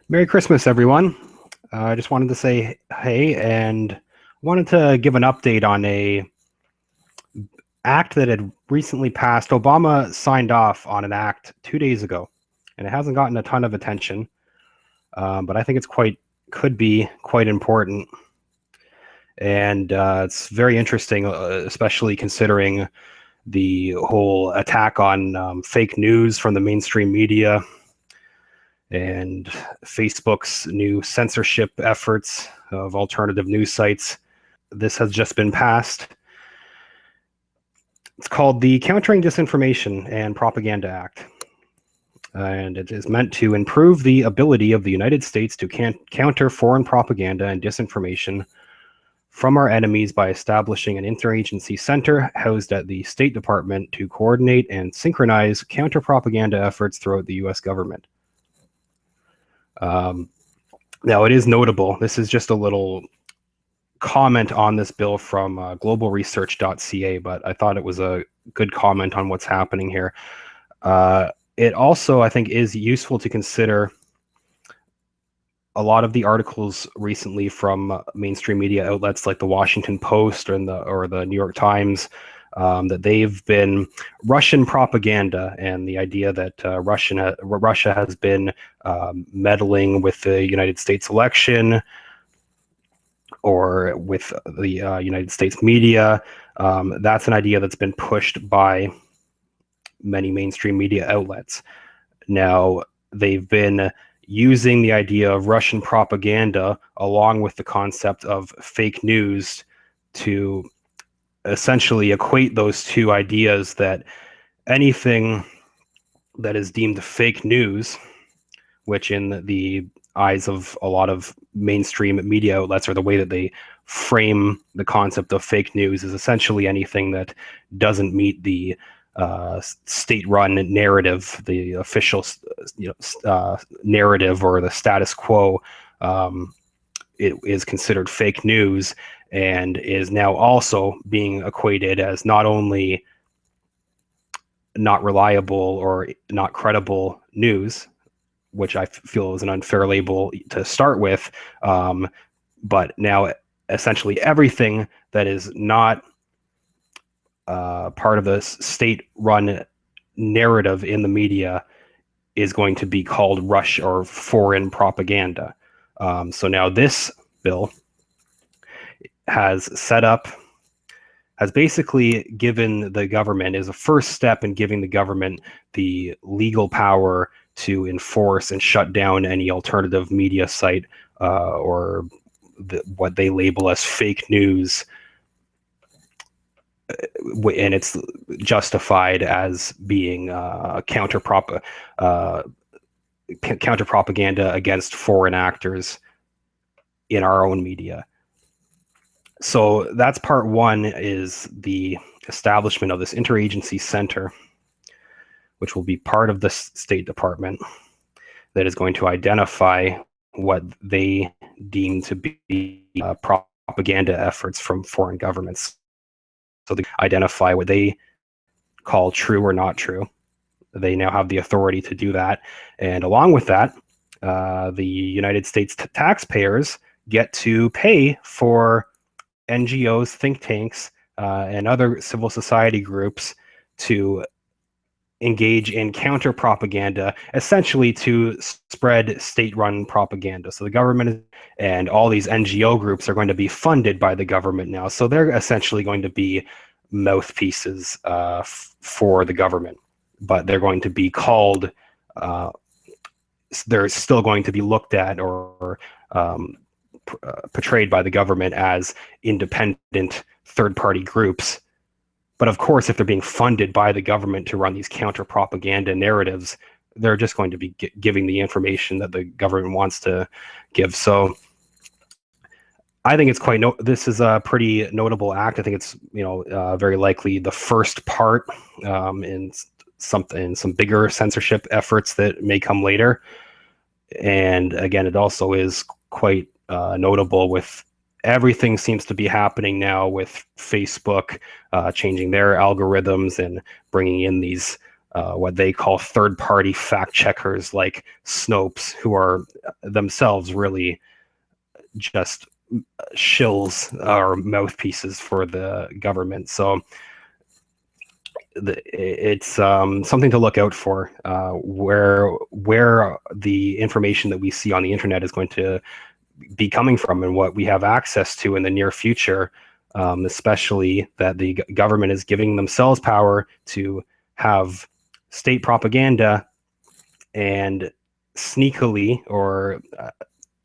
Merry Christmas, everyone. I just wanted to say hey and wanted to give an update on a act that had recently passed. Obama signed off on an act 2 days ago, and it hasn't gotten a ton of attention, but I think could be quite important, and it's very interesting, especially considering the whole attack on fake news from the mainstream media and Facebook's new censorship efforts of alternative news sites. This has just been passed. It's called the Countering Disinformation and Propaganda Act. And it is meant to improve the ability of the United States to counter foreign propaganda and disinformation from our enemies by establishing an interagency center housed at the State Department to coordinate and synchronize counter-propaganda efforts throughout the U.S. government. Now, it is notable. This is just a little comment on this bill from globalresearch.ca, but I thought it was a good comment on what's happening here. It also, I think, is useful to consider a lot of the articles recently from mainstream media outlets like the Washington Post or the New York Times, that they've been Russian propaganda, and the idea that Russia has been meddling with the United States election or with the United States media. That's an idea that's been pushed by many mainstream media outlets. Now, they've been using the idea of Russian propaganda along with the concept of fake news to essentially equate those two ideas, that anything that is deemed fake news, which in the eyes of a lot of mainstream media outlets, or the way that they frame the concept of fake news, is essentially anything that doesn't meet the state-run narrative, the official narrative, or the status quo. It is considered fake news, and is now also being equated as not only not reliable or not credible news, which I feel is an unfair label to start with, but now essentially everything that is not part of the state-run narrative in the media is going to be called Russian or foreign propaganda. So now this bill has basically given the government, is a first step in giving the government the legal power to enforce and shut down any alternative media site or what they label as fake news, and it's justified as being counter propaganda against foreign actors in our own media. So that's part one, is the establishment of this interagency center, which will be part of the State Department, that is going to identify what they deem to be propaganda efforts from foreign governments. So they identify what they call true or not true. They now have the authority to do that. And along with that, the United States taxpayers get to pay for NGOs, think tanks, and other civil society groups to engage in counter propaganda, essentially to spread state-run propaganda. So the government and all these NGO groups are going to be funded by the government now. So they're essentially going to be mouthpieces for the government, but they're going to be called, they're still going to be looked at or portrayed by the government as independent third-party groups. But of course, if they're being funded by the government to run these counter-propaganda narratives, they're just going to be giving the information that the government wants to give. So I think it's this is a pretty notable act. I think it's very likely the first part in some bigger censorship efforts that may come later. And again, it also is quite notable with everything seems to be happening now with Facebook changing their algorithms and bringing in these what they call third-party fact checkers like Snopes, who are themselves really just shills or mouthpieces for the government. So it's something to look out for, where the information that we see on the internet is going to be coming from and what we have access to in the near future, especially that the government is giving themselves power to have state propaganda and sneakily or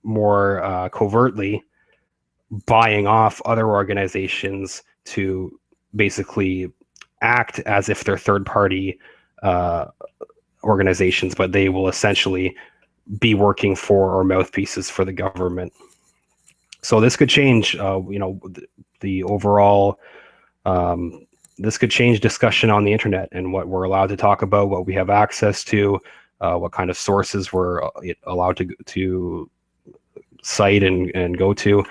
more covertly buying off other organizations to basically act as if they're third-party organizations, but they will essentially be working for or mouthpieces for the government. So this could change, the overall. This could change discussion on the internet and what we're allowed to talk about, what we have access to, what kind of sources we're allowed to cite and go to.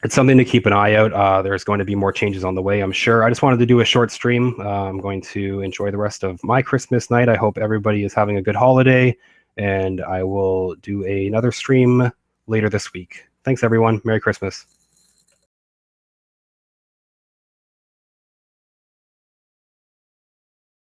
It's something to keep an eye out. There's going to be more changes on the way, I'm sure. I just wanted to do a short stream. I'm going to enjoy the rest of my Christmas night. I hope everybody is having a good holiday, and I will do another stream later this week. Thanks, everyone. Merry Christmas.